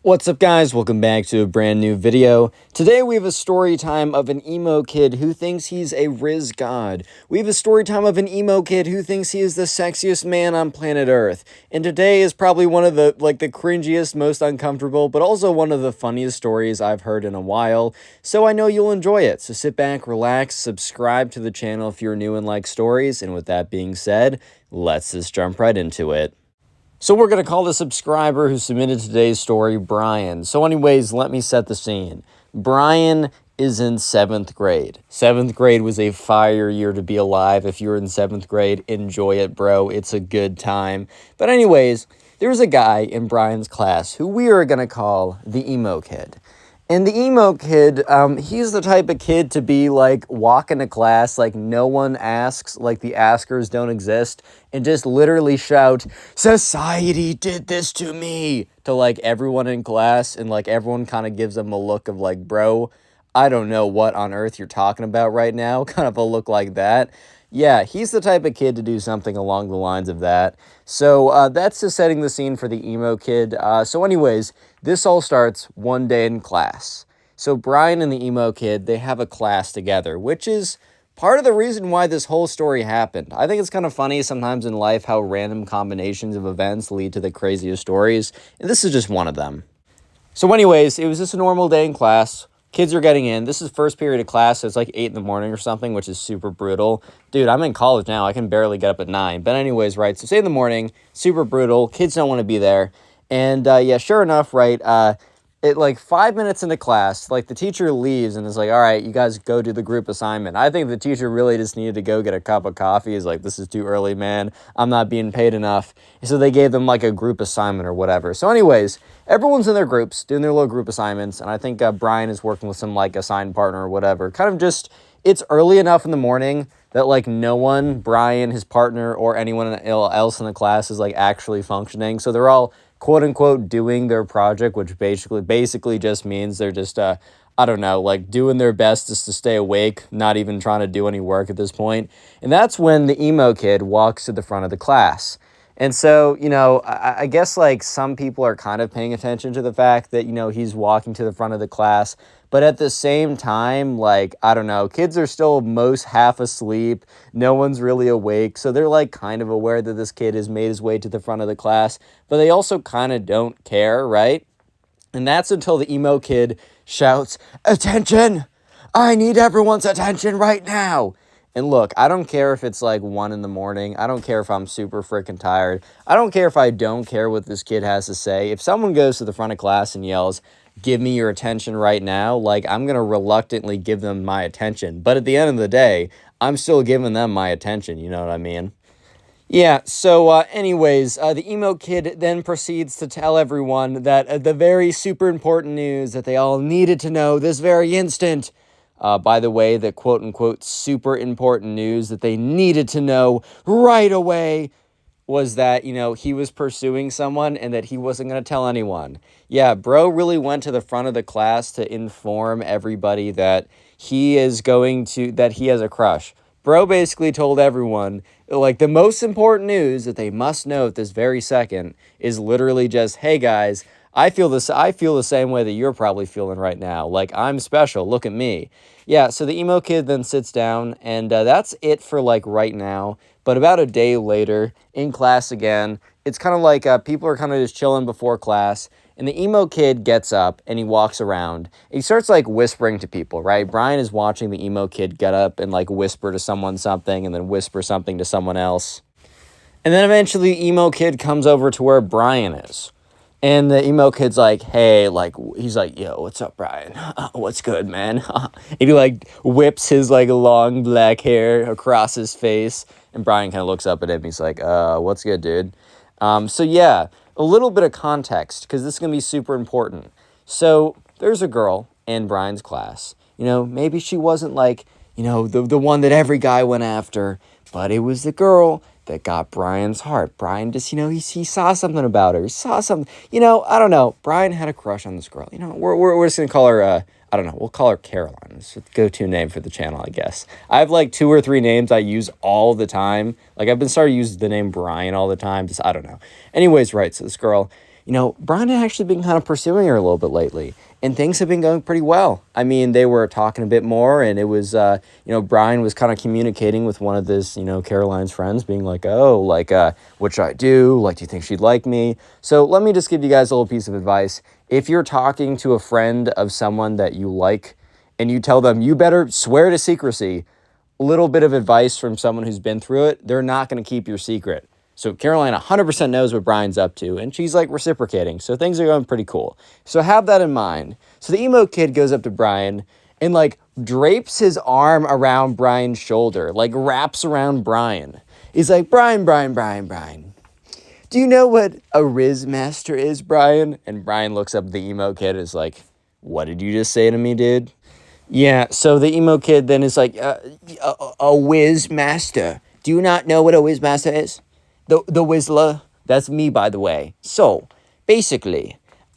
What's up, guys? Welcome back to a brand new video. Today we have a story time of an emo kid who thinks he's a RIZZ god. We have a story time of an emo kid who thinks he is the sexiest man on planet Earth. And today is probably one of the cringiest, most uncomfortable, but also one of the funniest stories I've heard in a while. So I know you'll enjoy it. So sit back, relax, subscribe to the channel if you're new and like stories. And with that being said, let's just jump right into it. So we're going to call the subscriber who submitted today's story Brian. So anyways, let me set the scene. Brian is in 7th grade. 7th grade was a fire year to be alive. If you're in 7th grade, enjoy it, bro. It's a good time. But anyways, there's a guy in Brian's class who we are going to call the Emo Kid. And the Emo Kid, he's the type of kid to be, like, walking to class, like, no one asks, like, the askers don't exist, and just literally shout, "Society did this to me," to, like, everyone in class, and, like, everyone kind of gives him a look of, like, bro, I don't know what on earth you're talking about right now, kind of a look like that. Yeah, he's the type of kid to do something along the lines of that. So that's just setting the scene for the Emo Kid. So anyways, this all starts one day in class. So Brian and the Emo Kid, they have a class together, which is part of the reason why this whole story happened. I think it's kind of funny sometimes in life how random combinations of events lead to the craziest stories, and this is just one of them. So anyways, it was just a normal day in class. Kids are getting in. This is first period of class, so it's like 8 in the morning or something, which is super brutal. Dude, I'm in college now. I can barely get up at 9. But anyways, right, so it's 8 in the morning, super brutal. Kids don't want to be there. And yeah, sure enough, right, like 5 minutes into class, like the teacher leaves and is like, all right, you guys go do the group assignment. I think the teacher really just needed to go get a cup of coffee. He's like, this is too early, man. I'm not being paid enough. And so they gave them like a group assignment or whatever. So anyways, everyone's in their groups doing their little group assignments. And I think Brian is working with some like assigned partner or whatever. Kind of just, it's early enough in the morning that like no one, Brian, his partner, or anyone else in the class is like actually functioning. So they're all quote unquote doing their project, which basically just means they're just I don't know, like doing their best just to stay awake, not even trying to do any work at this point. And that's when the Emo Kid walks to the front of the class. And so, you know, I guess like some people are kind of paying attention to the fact that, you know, he's walking to the front of the class. But at the same time, like, I don't know, kids are still most half asleep. No one's really awake. So they're like kind of aware that this kid has made his way to the front of the class. But they also kind of don't care, right? And that's until the Emo Kid shouts, "Attention! I need everyone's attention right now!" And look, I don't care if it's like 1 in the morning. I don't care if I'm super freaking tired. I don't care if I don't care what this kid has to say. If someone goes to the front of class and yells, "Give me your attention right now," like I'm going to reluctantly give them my attention. But at the end of the day, I'm still giving them my attention. You know what I mean? Yeah, so anyways, the Emo Kid then proceeds to tell everyone that the very super important news that they all needed to know this very instant. By the way, the quote-unquote super important news that they needed to know right away was that, you know, he was pursuing someone and that he wasn't going to tell anyone. Yeah, bro really went to the front of the class to inform everybody that he has a crush. Bro basically told everyone, like, the most important news that they must know at this very second is literally just, hey, guys, I feel the same way that you're probably feeling right now. Like, I'm special. Look at me. Yeah, so the Emo Kid then sits down, and that's it for, like, right now. But about a day later, in class again, it's kind of like people are kind of just chilling before class, and the Emo Kid gets up, and he walks around. And he starts, like, whispering to people, right? Brian is watching the Emo Kid get up and, like, whisper to someone something, and then whisper something to someone else. And then eventually, Emo Kid comes over to where Brian is. And the Emo Kid's like, hey, like, he's like, yo, what's up, Brian? What's good, man? And he, like, whips his, like, long black hair across his face. And Brian kind of looks up at him. He's like, what's good, dude? So, yeah, a little bit of context, because this is going to be super important. So there's a girl in Brian's class. You know, maybe she wasn't, like, you know, the one that every guy went after, but it was the girl that got Brian's heart. Brian just, you know, he saw something about her. He saw something, you know, I don't know. Brian had a crush on this girl. You know, we're just going to call her, I don't know, we'll call her Caroline. It's a go-to name for the channel, I guess. I have like 2 or 3 names I use all the time. Like I've been starting to use the name Brian all the time. Just, I don't know. Anyways, right, so this girl, Brian had actually been kind of pursuing her a little bit lately, and things have been going pretty well. I mean, they were talking a bit more, and it was, Brian was kind of communicating with one of this, Caroline's friends, being like, oh, like, what should I do? Like, do you think she'd like me? So let me just give you guys a little piece of advice. If you're talking to a friend of someone that you like, and you tell them, you better swear to secrecy, a little bit of advice from someone who's been through it, they're not going to keep your secret. So Caroline 100% knows what Brian's up to, and she's like reciprocating. So things are going pretty cool. So have that in mind. So the emo kid goes up to Brian and like drapes his arm around Brian's shoulder, like wraps around Brian. He's like, Brian. Do you know what a RIZZ master is, Brian? And Brian looks up at the emo kid and is like, what did you just say to me, dude? Yeah, so the emo kid then is like, a whiz master. Do you not know what a whiz master is? The Whistler? That's me, by the way. So, basically,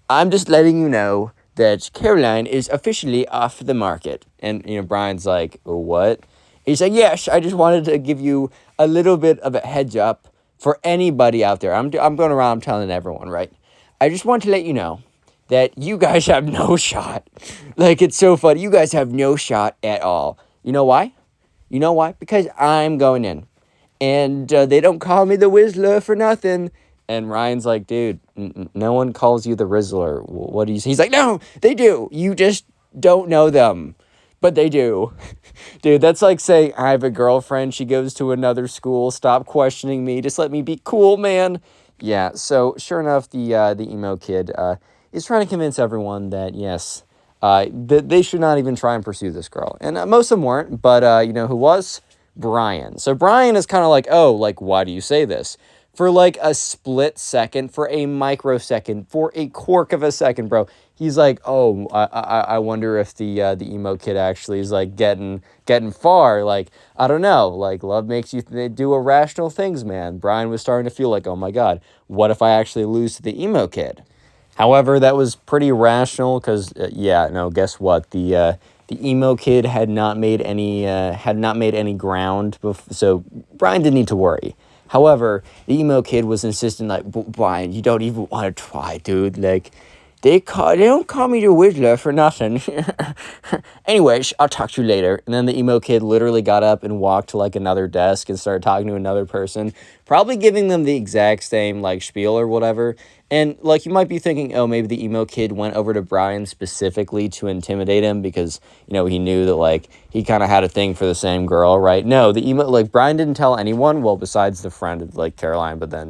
I'm just letting you know that Caroline is officially off the market. And, Brian's like, what? He's like, yes, I just wanted to give you a little bit of a heads up for anybody out there. I'm going around, I'm telling everyone, right? I just want to let you know that you guys have no shot. Like, it's so funny. You guys have no shot at all. You know why? Because I'm going in. And they don't call me the Whistler for nothing. And Ryan's like, dude, no one calls you the Rizzler. What do you say? He's like, no, they do. You just don't know them. But they do. Dude, that's like saying, I have a girlfriend. She goes to another school. Stop questioning me. Just let me be cool, man. Yeah, so sure enough, the emo kid is trying to convince everyone that, yes, that they should not even try and pursue this girl. And most of them weren't, but you know who was? Brian. So Brian is kind of like, oh, like, why do you say this? For like a split second, for a microsecond, for a quark of a second, bro. He's like, oh, I wonder if the emo kid actually is like getting far. Like, I don't know. Like, love makes you do irrational things, man. Brian was starting to feel like, oh my God, what if I actually lose to the emo kid? However, that was pretty rational because, guess what? The emo kid had not made any ground, so Brian didn't need to worry. However, the emo kid was insisting, like, Brian, you don't even want to try, dude. Like, they don't call me the Whistler for nothing. Anyways, I'll talk to you later. And then the emo kid literally got up and walked to like another desk and started talking to another person, probably giving them the exact same like spiel or whatever. And like you might be thinking, oh, maybe the emo kid went over to Brian specifically to intimidate him because, he knew that like he kind of had a thing for the same girl, right? No, Brian didn't tell anyone, well, besides the friend of like Caroline, but then,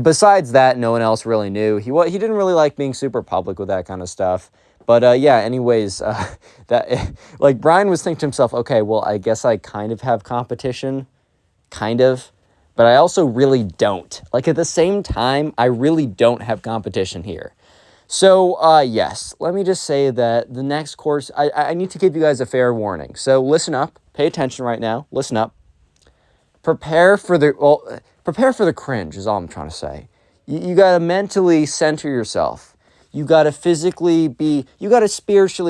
besides that, no one else really knew. He didn't really like being super public with that kind of stuff. But anyways, that like Brian was thinking to himself, okay, well, I guess I kind of have competition, kind of, but I also really don't. Like at the same time, I really don't have competition here. So, yes, let me just say that the next course, I need to give you guys a fair warning. So listen up, pay attention right now, listen up. Prepare for the cringe is all I'm trying to say. You got to mentally center yourself. You got to spiritually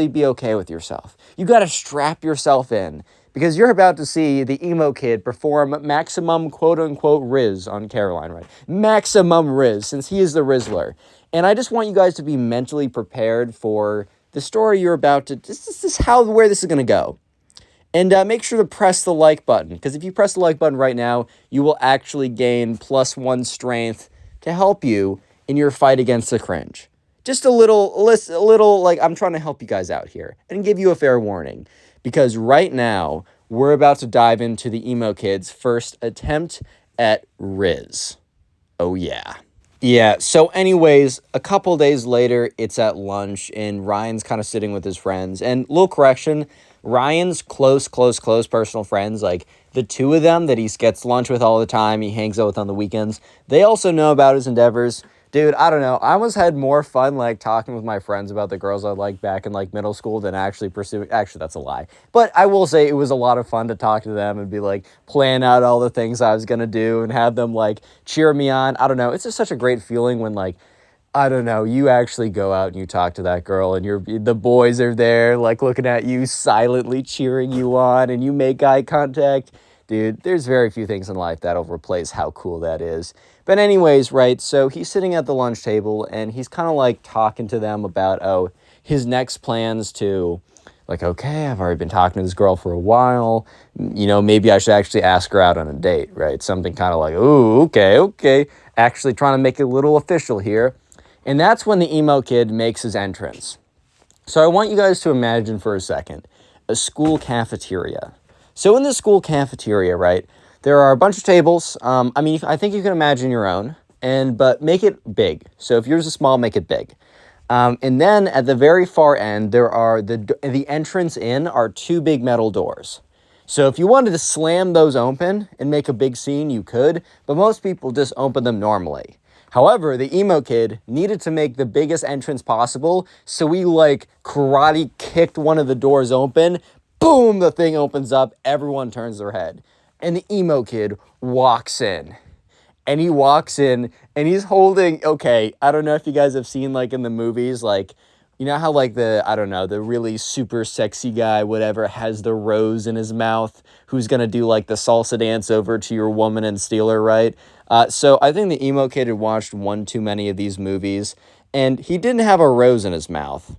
be okay with yourself. You got to strap yourself in because you're about to see the emo kid perform maximum quote unquote RIZZ on Caroline, right? Maximum RIZZ since he is the Rizzler. And I just want you guys to be mentally prepared for the story you're about to, this is where this is going to go. And make sure to press the like button, because if you press the like button right now, you will actually gain +1 strength to help you in your fight against the cringe. Just a little, like, I'm trying to help you guys out here and give you a fair warning, because right now, we're about to dive into the emo kid's first attempt at RIZZ. Oh, yeah. Yeah, so anyways, a couple days later, it's at lunch, and Ryan's kind of sitting with his friends, and little correction, Ryan's close personal friends, like the two of them that he gets lunch with all the time, he hangs out with on the weekends, they also know about his endeavors. Dude, I don't know, I almost had more fun, like, talking with my friends about the girls I liked back in, like, middle school than actually pursuing, actually, that's a lie, but I will say it was a lot of fun to talk to them and be, like, plan out all the things I was gonna do and have them, like, cheer me on. I don't know, it's just such a great feeling when, like, I don't know, you actually go out and you talk to that girl and the boys are there, like, looking at you, silently cheering you on, and you make eye contact. Dude, there's very few things in life that'll replace how cool that is. But anyways, right, so he's sitting at the lunch table, and he's kind of like talking to them about, his next plans to, like, okay, I've already been talking to this girl for a while. Maybe I should actually ask her out on a date, right? Something kind of like, ooh, okay. Actually trying to make it a little official here. And that's when the emo kid makes his entrance. So I want you guys to imagine for a second a school cafeteria. So in the school cafeteria, right, there are a bunch of tables. I think you can imagine your own, but make it big. So if yours is small, make it big. And then at the very far end, there are the entrance in are two big metal doors. So if you wanted to slam those open and make a big scene, you could, but most people just open them normally. However, the emo kid needed to make the biggest entrance possible, so he karate kicked one of the doors open. Boom, the thing opens up, everyone turns their head. And the emo kid walks in. And he walks in, and he's holding, I don't know if you guys have seen, in the movies, you know how, the really super sexy guy, whatever, has the rose in his mouth, who's gonna do, the salsa dance over to your woman and steal her, right? So I think the emo kid had watched one too many of these movies, and he didn't have a rose in his mouth.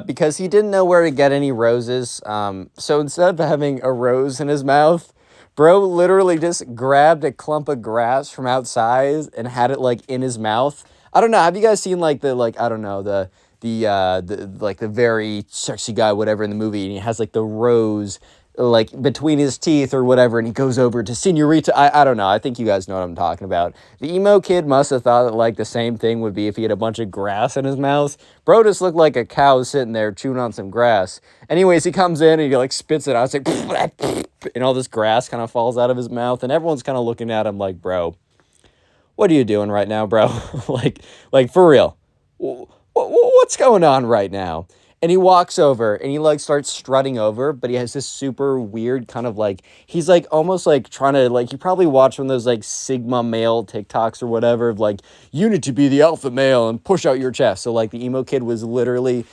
Because he didn't know where to get any roses. So instead of having a rose in his mouth, bro literally just grabbed a clump of grass from outside and had it in his mouth. I don't know. Have you guys seen the very sexy guy, whatever, in the movie, and he has the rose between his teeth or whatever, and he goes over to Senorita. I don't know. I think you guys know what I'm talking about. The emo kid must have thought that the same thing would be if he had a bunch of grass in his mouth. Bro just looked like a cow sitting there chewing on some grass. Anyways, he comes in and he spits it out. It's and all this grass kind of falls out of his mouth, and everyone's kind of looking at him like, bro, what are you doing right now, bro? For real. What's going on right now? And he walks over and he starts strutting over, but he has this super weird kind of he's almost trying to you probably watch one of those Sigma male TikToks or whatever of you need to be the alpha male and push out your chest. So the emo kid was literally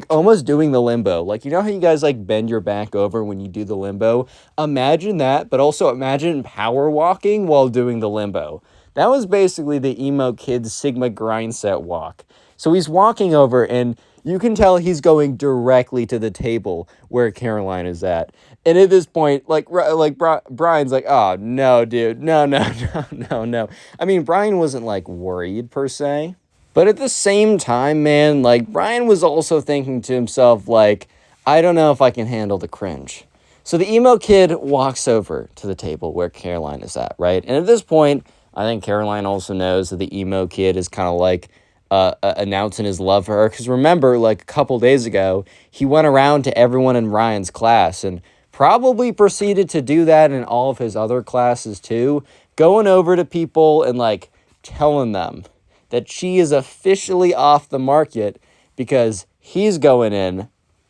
almost doing the limbo. You know how you guys bend your back over when you do the limbo? Imagine that, but also imagine power walking while doing the limbo. That was basically the emo kid's Sigma grind set walk. So he's walking over, and you can tell he's going directly to the table where Caroline is at. And at this point, Brian's oh, no, dude. No. I mean, Brian wasn't, worried, per se. But at the same time, man, Brian was also thinking to himself, I don't know if I can handle the cringe. So the emo kid walks over to the table where Caroline is at, right? And at this point, I think Caroline also knows that the emo kid is kind of announcing his love for her. Because remember, a couple days ago, he went around to everyone in Ryan's class and probably proceeded to do that in all of his other classes too, going over to people and telling them that she is officially off the market because he's going in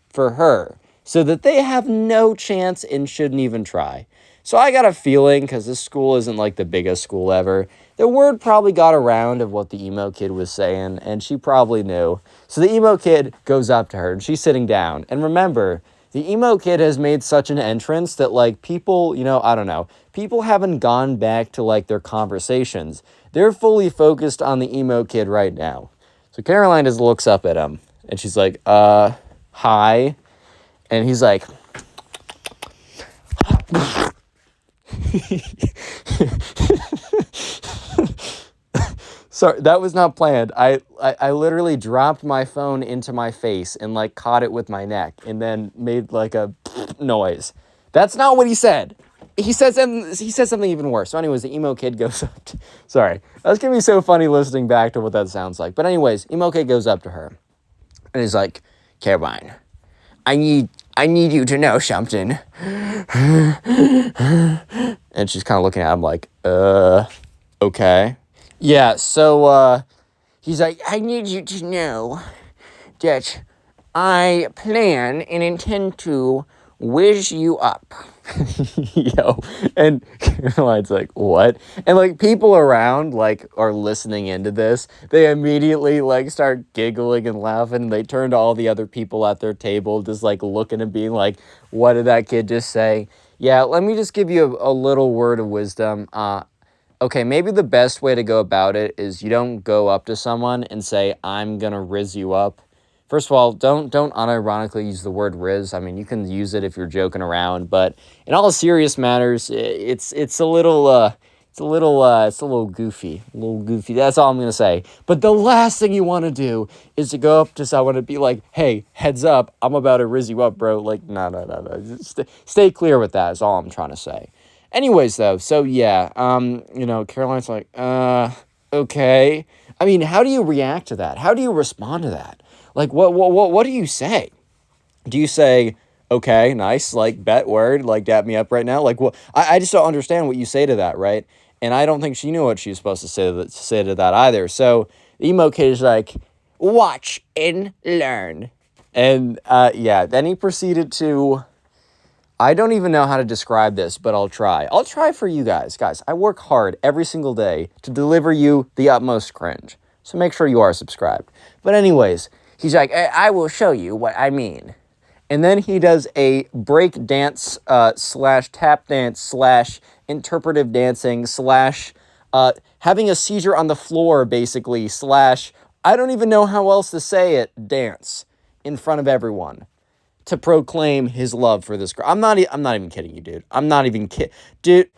for her, so that they have no chance and shouldn't even try. So I got a feeling, because this school isn't the biggest school ever, the word probably got around of what the emo kid was saying, and she probably knew. So the emo kid goes up to her, and she's sitting down. And remember, the emo kid has made such an entrance that people, I don't know, people haven't gone back to their conversations. They're fully focused on the emo kid right now. So Caroline just looks up at him, and she's like, hi. And he's like, sorry, that was not planned. I literally dropped my phone into my face and caught it with my neck and then made a noise. That's not what he said. He said something even worse. So anyways, the emo kid goes up to, sorry, that's gonna be so funny listening back to what that sounds like. But anyways, emo kid goes up to her and he's like, Caroline, I need you to know something. And she's kind of looking at him okay. Yeah, so, he's like, I need you to know that I plan and intend to whiz you up. Yo, and Caroline's like, what? And like people around like are listening into this. They immediately like start giggling and laughing. They turn to all the other people at their table, just like looking and being like, what did that kid just say? Yeah, let me just give you a little word of wisdom. Okay, maybe the best way to go about it is you don't go up to someone and say, I'm gonna rizz you up. First of all, don't unironically use the word rizz. I mean, you can use it if you're joking around, but in all serious matters, it's a little it's a little goofy, That's all I'm gonna say. But the last thing you want to do is to go up to someone and be like, "Hey, heads up, I'm about to rizz you up, bro." Like, no. Stay clear with that. Is all I'm trying to say. Anyways, though, so yeah, Caroline's like, okay. I mean, how do you react to that? How do you respond to that? Like, what do you say? Do you say, okay, nice, like, bet word, like, dap me up right now? Like, what? I just don't understand what you say to that, right? And I don't think she knew what she was supposed to say to that either. So the Emo Kid is like, watch and learn. And, yeah, then he proceeded to... I don't even know how to describe this, but I'll try. I'll try for you guys. Guys, I work hard every single day to deliver you the utmost cringe. So make sure you are subscribed. But anyways, he's like, I will show you what I mean. And then he does a break dance slash tap dance slash interpretive dancing slash having a seizure on the floor, basically, slash I don't even know how else to say it, dance in front of everyone to proclaim his love for this girl. I'm not even kidding you, dude. I'm not even kidding. Dude,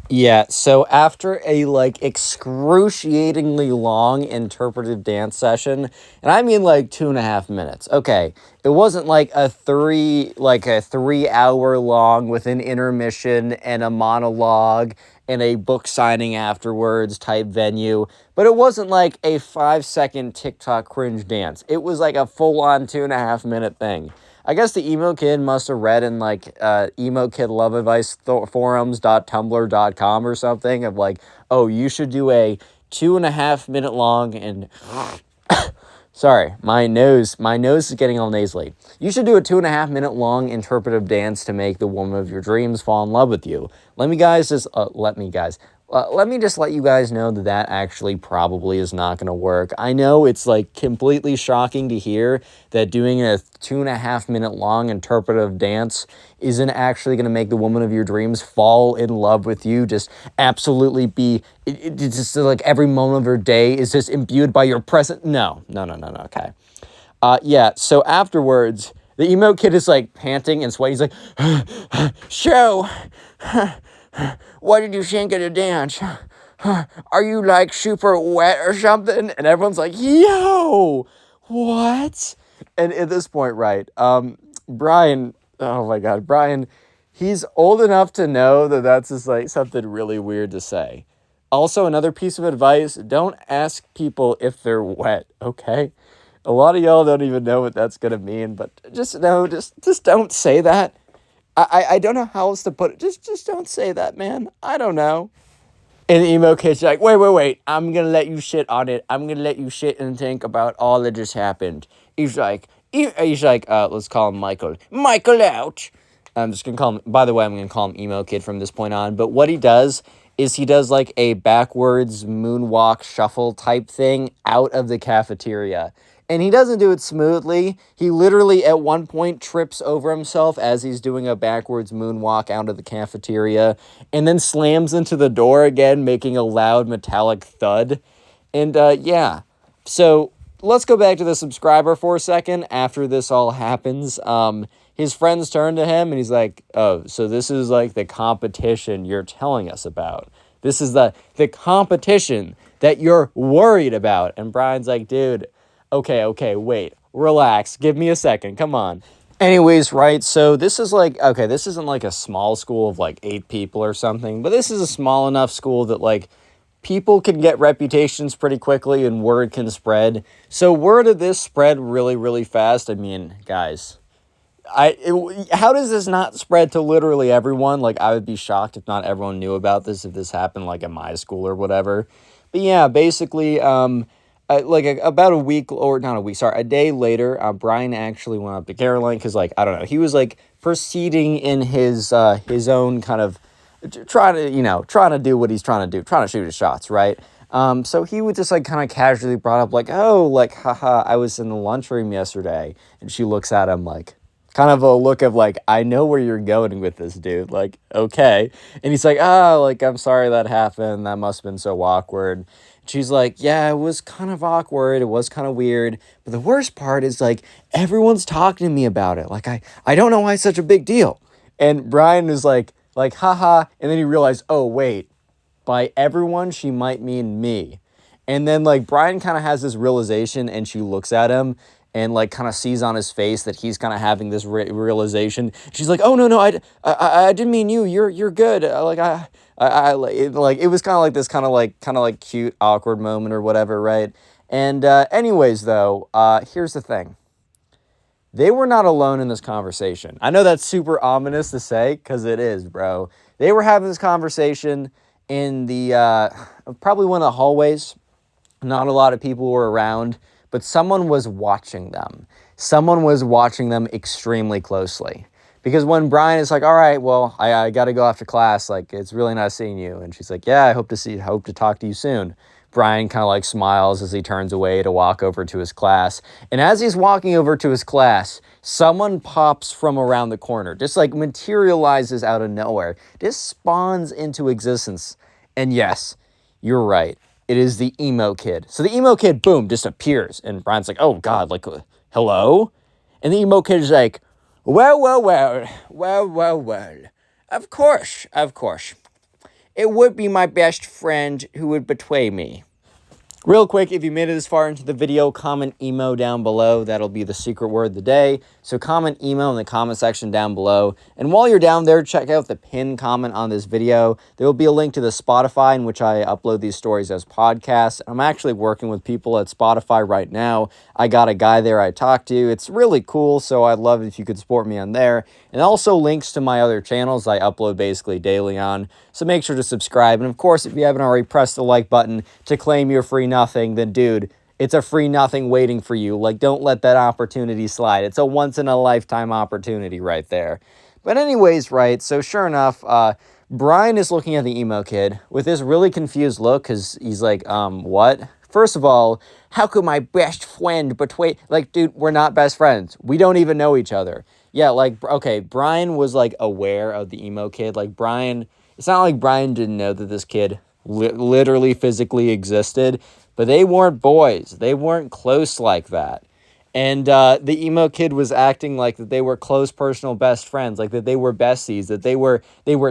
yeah, so after a, like, excruciatingly long interpretive dance session, and I mean, like, 2.5 minutes, okay, it wasn't, like, a 3-hour long with an intermission and a monologue and a book signing afterwards type venue, but it wasn't, like, a 5-second TikTok cringe dance. It was, like, a full-on 2.5-minute thing. I guess the Emo Kid must have read in, like, Emo Kid Love Advice forums.tumblr.com or something of, like, oh, you should do a 2.5-minute long and... Sorry, my nose is getting all nasally. You should do a 2.5-minute long interpretive dance to make the woman of your dreams fall in love with you. Let me just let you guys know that actually probably is not going to work. I know it's like completely shocking to hear that doing a 2.5-minute long interpretive dance isn't actually going to make the woman of your dreams fall in love with you. Just absolutely be, it's just like every moment of her day is just imbued by your presence. No, okay. Yeah, so afterwards, the Emo Kid is like panting and sweating. He's like, show, what did you think of the dance? Are you like super wet or something? And everyone's like, yo, what? And at this point, right, Brian, oh my God, Brian, he's old enough to know that that's just like something really weird to say. Also, another piece of advice, don't ask people if they're wet, okay? A lot of y'all don't even know what that's gonna mean, but just don't say that. I don't know how else to put it. Just don't say that, man. I don't know. And the Emo Kid's like, wait. I'm going to let you shit on it. I'm going to let you shit and think about all that just happened. He's like, let's call him Michael. Michael out. I'm just going to call him, by the way, I'm going to call him Emo Kid from this point on. But what he does is he does like a backwards moonwalk shuffle type thing out of the cafeteria. And he doesn't do it smoothly. He literally at one point trips over himself as he's doing a backwards moonwalk out of the cafeteria and then slams into the door again, making a loud metallic thud. And yeah, so let's go back to the subscriber for a second after this all happens. His friends turn to him and he's like, oh, so this is like the competition you're telling us about. This is the competition that you're worried about. And Brian's like, dude, okay, wait, relax, give me a second, come on. Anyways, right, so this is like, okay, this isn't like a small school of like 8 people or something, but this is a small enough school that like people can get reputations pretty quickly and word can spread. So word of this spread really, really fast. I mean, guys, how does this not spread to literally everyone? Like, I would be shocked if not everyone knew about this, if this happened like at my school or whatever. But yeah, basically, about a day later, Brian actually went up to Caroline because, like, I don't know, he was, like, proceeding in his own kind of trying to do what he's trying to do, trying to shoot his shots, right? So he would just like kind of casually brought up like, oh, like, haha, I was in the lunchroom yesterday. And she looks at him like, kind of a look of like, I know where you're going with this, dude. Like, okay. And he's like, oh, like, I'm sorry that happened. That must have been so awkward. She's like, yeah, it was kind of awkward. It was kind of weird. But the worst part is like, everyone's talking to me about it. Like, I don't know why it's such a big deal. And Brian is like, haha. And then he realized, oh, wait, by everyone, she might mean me. And then like Brian kind of has this realization and she looks at him and like kind of sees on his face that he's kind of having this realization. She's like, oh, no, I didn't mean you. You're good. It was kind of like this kind of like cute, awkward moment or whatever, right? And anyways, though, here's the thing. They were not alone in this conversation. I know that's super ominous to say because it is, bro. They were having this conversation in the probably one of the hallways. Not a lot of people were around, but someone was watching them. Someone was watching them extremely closely. Because when Brian is like, all right, well, I got to go after class. Like, it's really nice seeing you. And she's like, yeah, I hope to talk to you soon. Brian kind of like smiles as he turns away to walk over to his class. And as he's walking over to his class, someone pops from around the corner, just like materializes out of nowhere, just spawns into existence. And yes, you're right. It is the Emo Kid. So the Emo Kid, boom, just appears. And Brian's like, oh, God, like, hello? And the Emo Kid is like, well. Of course. It would be my best friend who would betray me. Real quick, if you made it this far into the video, comment emo down below. That'll be the secret word of the day. So comment emo in the comment section down below. And while you're down there, check out the pinned comment on this video. There will be a link to the Spotify in which I upload these stories as podcasts. I'm actually working with people at Spotify right now. I got a guy there I talked to. It's really cool, so I'd love it if you could support me on there. And also links to my other channels I upload basically daily on. So make sure to subscribe. And of course, if you haven't already pressed the like button to claim your free nothing, then dude, it's a free nothing waiting for you. Like, don't let that opportunity slide. It's a once in a lifetime opportunity right there. But anyways, right, so sure enough, Brian is looking at the Emo Kid with this really confused look because he's like, what? First of all, how could my best friend betray? Like, dude, we're not best friends. We don't even know each other. Yeah, like, okay, Brian was like aware of the Emo Kid. Like, Brian, it's not like Brian didn't know that this kid literally physically existed, but they weren't boys. They weren't close like that. And the Emo Kid was acting like that they were close personal best friends, like that they were besties, that they were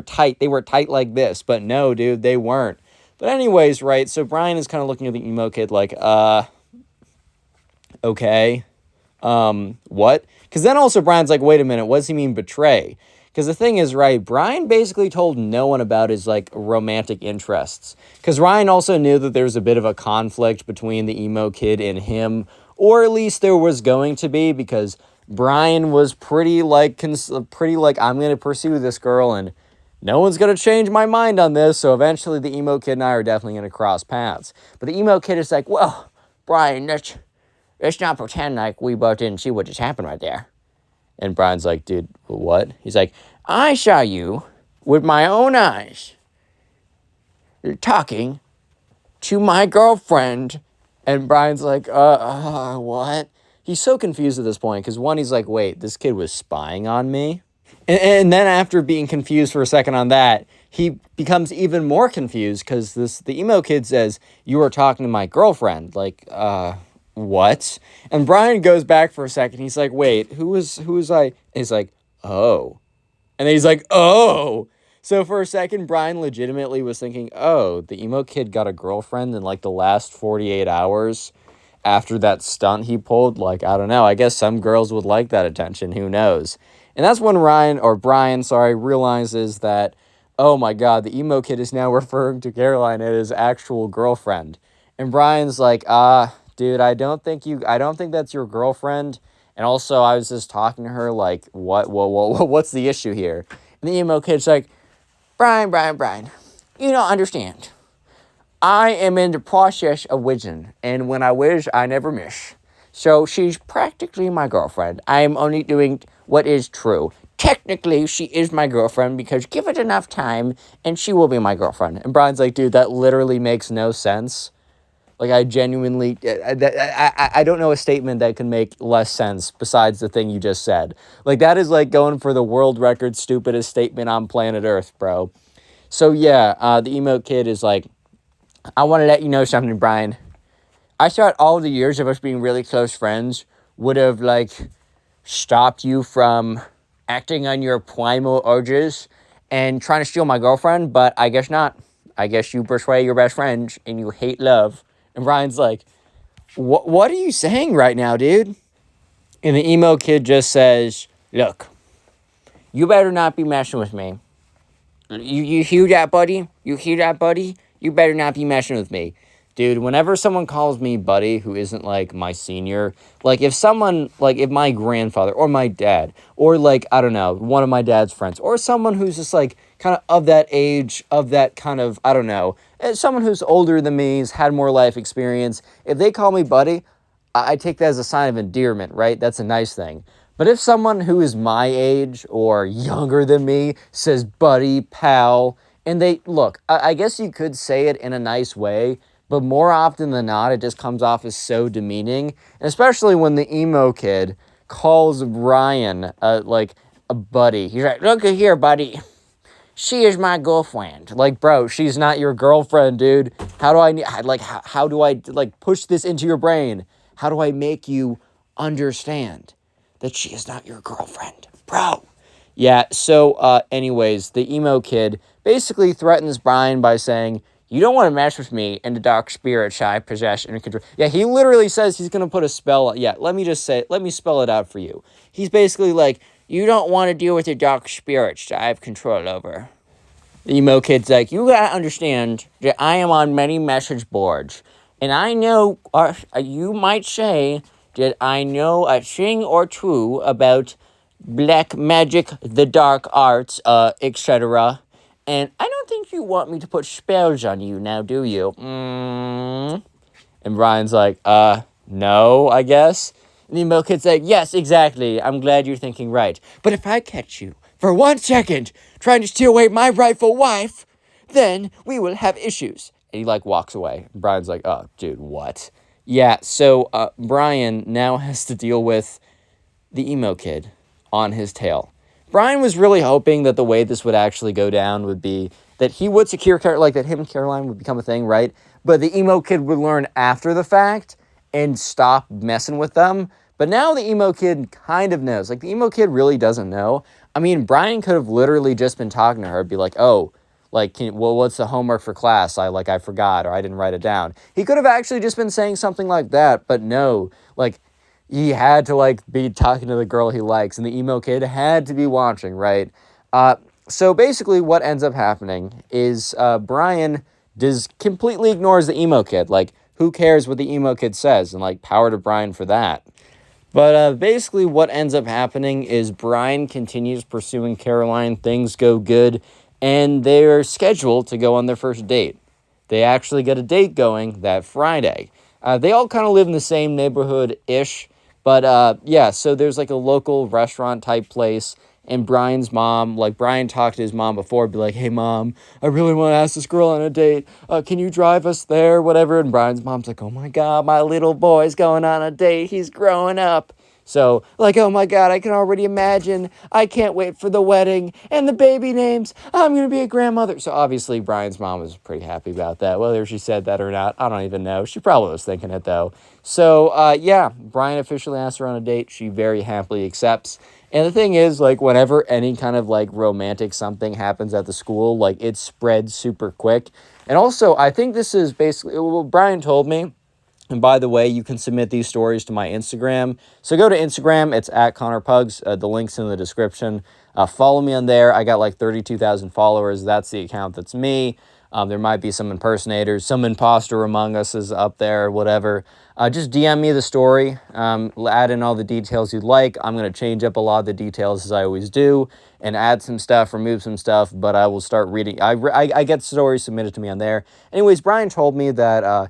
tight. They were tight like this. But no, dude, they weren't. But anyways, right, so Brian is kind of looking at the Emo Kid like, okay, what? Because then also Brian's like, wait a minute, what does he mean betray? Because the thing is, right, Brian basically told no one about his, like, romantic interests. Because Ryan also knew that there was a bit of a conflict between the Emo Kid and him, or at least there was going to be, because Brian was pretty like, I'm going to pursue this girl, and no one's going to change my mind on this, so eventually the Emo Kid and I are definitely going to cross paths. But the Emo Kid is like, well, Brian, let's not pretend like we both didn't see what just happened right there. And Brian's like, dude, what? He's like, I saw you with my own eyes talking to my girlfriend. And Brian's like, what? He's so confused at this point because one, he's like, wait, this kid was spying on me? And then after being confused for a second on that, he becomes even more confused because the Emo Kid says, you were talking to my girlfriend. Like, what? And Brian goes back for a second. He's like, wait, who was I? And he's like, oh. And then he's like, oh. So for a second, Brian legitimately was thinking, oh, the Emo Kid got a girlfriend in like the last 48 hours after that stunt he pulled. Like, I don't know. I guess some girls would like that attention. Who knows? And that's when Brian realizes that, oh my God, the Emo Kid is now referring to Caroline as his actual girlfriend. And Brian's like, dude, I don't think that's your girlfriend. And also, I was just talking to her, like, what's the issue here? And the Emo Kid's like, Brian, you don't understand. I am in the process of whizzing, and when I whiz, I never miss. So she's practically my girlfriend. I am only doing what is true. technically she is my girlfriend because give it enough time and she will be my girlfriend. And Brian's like, dude, that literally makes no sense. Like, I genuinely, I don't know a statement that can make less sense besides the thing you just said. Like, that is like going for the world record stupidest statement on planet Earth, bro. So yeah, the emo kid is like, I want to let you know something, Brian. I thought all the years of us being really close friends would have, like, stopped you from acting on your primal urges and trying to steal my girlfriend, but I guess not. I guess you betray your best friend and you hate love. And Ryan's like, what are you saying right now, dude? And the emo kid just says, look, you better not be messing with me. You hear that, buddy? You hear that, buddy? You better not be messing with me. Dude, whenever someone calls me buddy who isn't, like, my senior, like, if someone, like, if my grandfather or my dad or, like, I don't know, one of my dad's friends or someone who's just, like, kind of that age, of that kind of, I don't know, someone who's older than me, has had more life experience, if they call me buddy, I take that as a sign of endearment, right? That's a nice thing. But if someone who is my age or younger than me says buddy, pal, and they, look, I guess you could say it in a nice way, but more often than not, it just comes off as so demeaning, and especially when the emo kid calls Brian, like, a buddy. He's like, look at here, buddy. She is my girlfriend. Like, bro, she's not your girlfriend, dude. How do how do I, like, push this into your brain? How do I make you understand that she is not your girlfriend? Bro. Yeah, so, anyways, the emo kid basically threatens Brian by saying, you don't want to mess with me and the dark spirits I possess and control. Yeah, he literally says he's going to put a spell. Yeah, let me spell it out for you. He's basically like, you don't want to deal with the dark spirits that I have control over. The emo kid's like, you gotta understand that I am on many message boards. And I know, you might say that I know a thing or two about black magic, the dark arts, etc. And I don't think you want me to put spells on you now, do you? And Brian's like, no, I guess. And the emo kid's like, yes, exactly. I'm glad you're thinking right. But if I catch you for 1 second trying to steal away my rightful wife, then we will have issues. And he, like, walks away. And Brian's like, oh, dude, what? Yeah, so Brian now has to deal with the emo kid on his tail. Brian was really hoping that the way this would actually go down would be that he would secure, like, that him and Caroline would become a thing, right? But the emo kid would learn after the fact and stop messing with them. But now the emo kid kind of knows. Like, the emo kid really doesn't know. I mean, Brian could have literally just been talking to her, be like, oh, like, what's the homework for class? I forgot, or I didn't write it down. He could have actually just been saying something like that, but no, like, he had to, like, be talking to the girl he likes, and the emo kid had to be watching, right? So basically what ends up happening is Brian completely ignores the emo kid. Like, who cares what the emo kid says? And, like, power to Brian for that. But basically what ends up happening is Brian continues pursuing Caroline. Things go good, and they're scheduled to go on their first date. They actually get a date going that Friday. They all kind of live in the same neighborhood-ish. But, yeah, so there's, like, a local restaurant-type place, and Brian's mom, like, Brian talked to his mom before, be like, hey, Mom, I really want to ask this girl on a date. Can you drive us there, whatever? And Brian's mom's like, oh, my God, my little boy's going on a date. He's growing up. So, like, oh, my God, I can already imagine. I can't wait for the wedding and the baby names. I'm going to be a grandmother. So, obviously, Brian's mom was pretty happy about that. Whether she said that or not, I don't even know. She probably was thinking it, though. So, yeah, Brian officially asks her on a date. She very happily accepts. And the thing is, like, whenever any kind of, like, romantic something happens at the school, like, it spreads super quick. And also, I think this is basically, well, Brian told me, and by the way, you can submit these stories to my Instagram. So go to Instagram. It's at Connor Pugs. The link's in the description. Follow me on there. I got like 32,000 followers. That's the account that's me. There might be some impersonators. Some imposter among us is up there, whatever. Just DM me the story. Add in all the details you'd like. I'm going to change up a lot of the details as I always do and add some stuff, remove some stuff, but I will start reading. I get stories submitted to me on there. Anyways, Brian told me that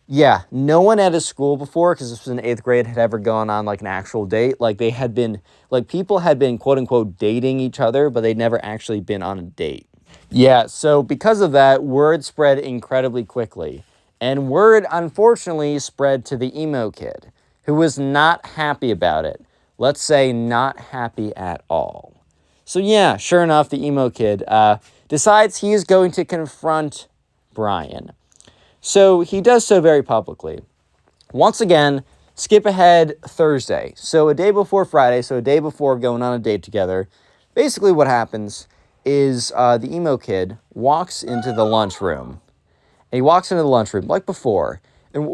Yeah, no one at his school before, because this was in 8th grade, had ever gone on like an actual date. Like they had been, like people had been quote unquote dating each other, but they'd never actually been on a date. Yeah, so because of that, word spread incredibly quickly. And word unfortunately spread to the emo kid, who was not happy about it. Let's say not happy at all. So yeah, sure enough, the emo kid decides he is going to confront Brian. So he does so very publicly. Once again, skip ahead Thursday. So a day before Friday, so a day before going on a date together, basically what happens is the emo kid walks into the lunchroom. And he walks into the lunchroom like before. And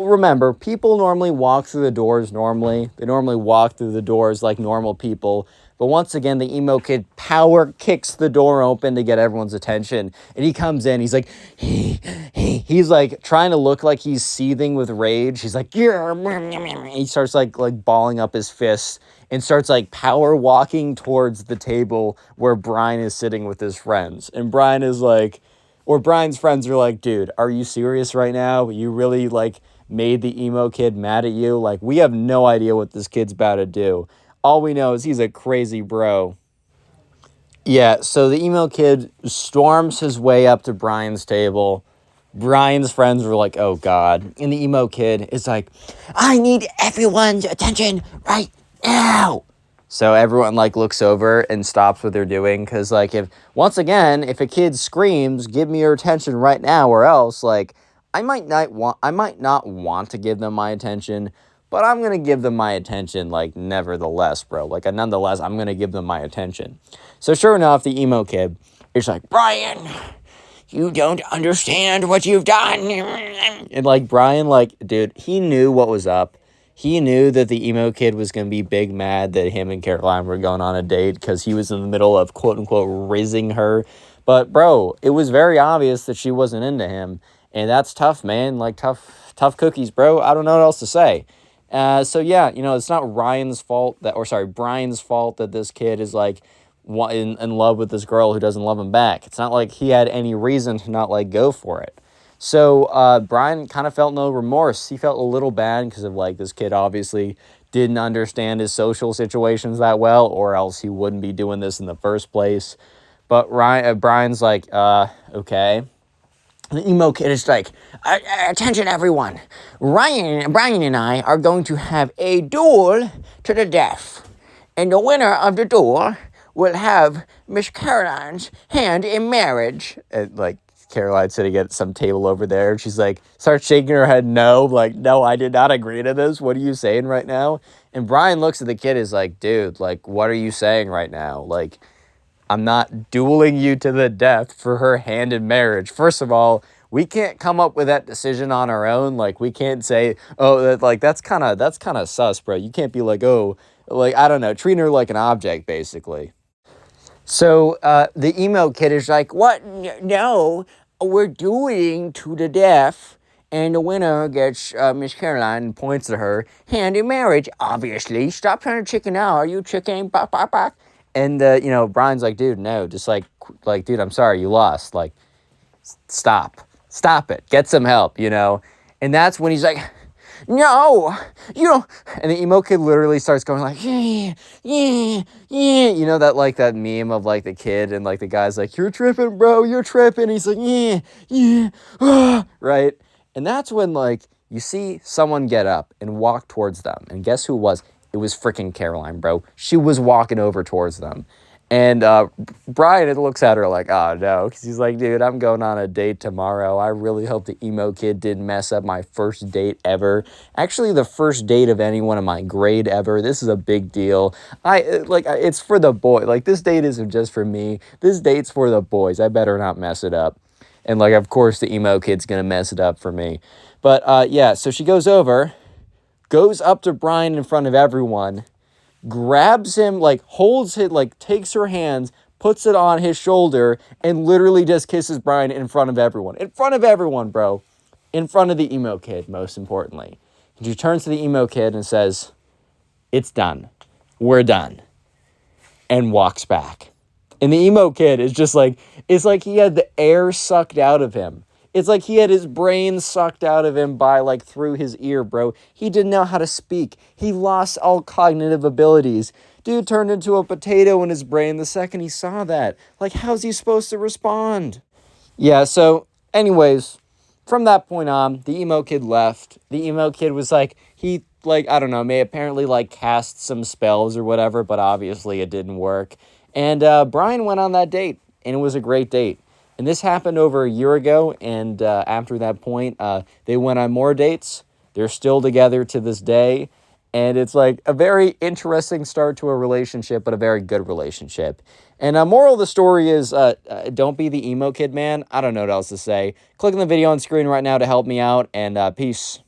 remember, people normally walk through the doors normally. They normally walk through the doors like normal people. But once again, the emo kid power kicks the door open to get everyone's attention. And he comes in, he's like, he's like trying to look like he's seething with rage. He's like, yeah. He starts like balling up his fists and starts like power walking towards the table where Brian is sitting with his friends. And Brian is like, or Brian's friends are like, dude, are you serious right now? You really like made the emo kid mad at you? Like, we have no idea what this kid's about to do. All we know is he's a crazy bro. Yeah, so the emo kid storms his way up to Brian's table. Brian's friends were like, oh God. And the emo kid is like, I need everyone's attention right now. So everyone like looks over and stops what they're doing. Cause like if a kid screams, give me your attention right now, or else like I might not want to give them my attention, but I'm gonna give them my attention like nevertheless, bro. Like nonetheless, I'm gonna give them my attention. So sure enough, the emo kid is like, Brian, you don't understand what you've done. And like Brian, like, dude, he knew what was up. He knew that the emo kid was going to be big mad that him and Caroline were going on a date because he was in the middle of quote unquote rizzing her. But bro, it was very obvious that she wasn't into him. And that's tough, man. Like tough cookies, bro. I don't know what else to say. So yeah, it's not Brian's fault that this kid is like in love with this girl who doesn't love him back. It's not like he had any reason to not like go for it. So Brian kind of felt no remorse. He felt a little bad because of like this kid obviously didn't understand his social situations that well, or else he wouldn't be doing this in the first place. But Brian's like, okay. The emo kid is like, attention everyone. Brian and I are going to have a duel to the death. And the winner of the duel will have Miss Caroline's hand in marriage. And like Caroline's sitting at some table over there. And she's like, starts shaking her head no. Like, no, I did not agree to this. What are you saying right now? And Brian looks at the kid is like, dude, like, what are you saying right now? Like, I'm not dueling you to the death for her hand in marriage. First of all, we can't come up with that decision on our own. Like, we can't say, oh, that's kind of sus, bro. You can't be like, oh, like, I don't know, treating her like an object, basically. So the emo kid is like, what? No, we're dueling to the death. And the winner gets Miss Caroline and points to her, hand in marriage, obviously. Stop trying to chicken out. Are you chicken? Bok, bok, bok. And, Brian's like, dude, no, just like, dude, I'm sorry, you lost. Like, stop it. Get some help, And that's when he's like, no, you don't. And the emo kid literally starts going like, yeah, yeah, yeah. That meme of like the kid and like the guy's like, you're tripping, bro, you're tripping. He's like, yeah, yeah, right? And that's when like you see someone get up and walk towards them. And guess who it was? It was freaking Caroline, bro. She was walking over towards them. And Brian looks at her like, oh, no. Because he's like, dude, I'm going on a date tomorrow. I really hope the emo kid didn't mess up my first date ever. Actually, the first date of anyone in my grade ever. This is a big deal. It's for the boy. Like, this date isn't just for me. This date's for the boys. I better not mess it up. And, like, of course, the emo kid's going to mess it up for me. But, yeah, so she goes up to Brian in front of everyone, grabs him, like, holds it, like, takes her hands, puts it on his shoulder, and literally just kisses Brian in front of everyone. In front of everyone, bro. In front of the emo kid, most importantly. And she turns to the emo kid and says, it's done. We're done. And walks back. And the emo kid is just like, it's like he had the air sucked out of him. It's like he had his brain sucked out of him by, like, through his ear, bro. He didn't know how to speak. He lost all cognitive abilities. Dude turned into a potato in his brain the second he saw that. Like, how's he supposed to respond? Yeah, so, anyways, from that point on, the Emo Kid left. The Emo Kid was like, I don't know, may apparently, like, cast some spells or whatever, but obviously it didn't work. And Brian went on that date, and it was a great date. And this happened over a year ago, and after that point, they went on more dates. They're still together to this day, and it's like a very interesting start to a relationship, but a very good relationship. And moral of the story is, don't be the Emo Kid, man. I don't know what else to say. Click on the video on screen right now to help me out, and peace.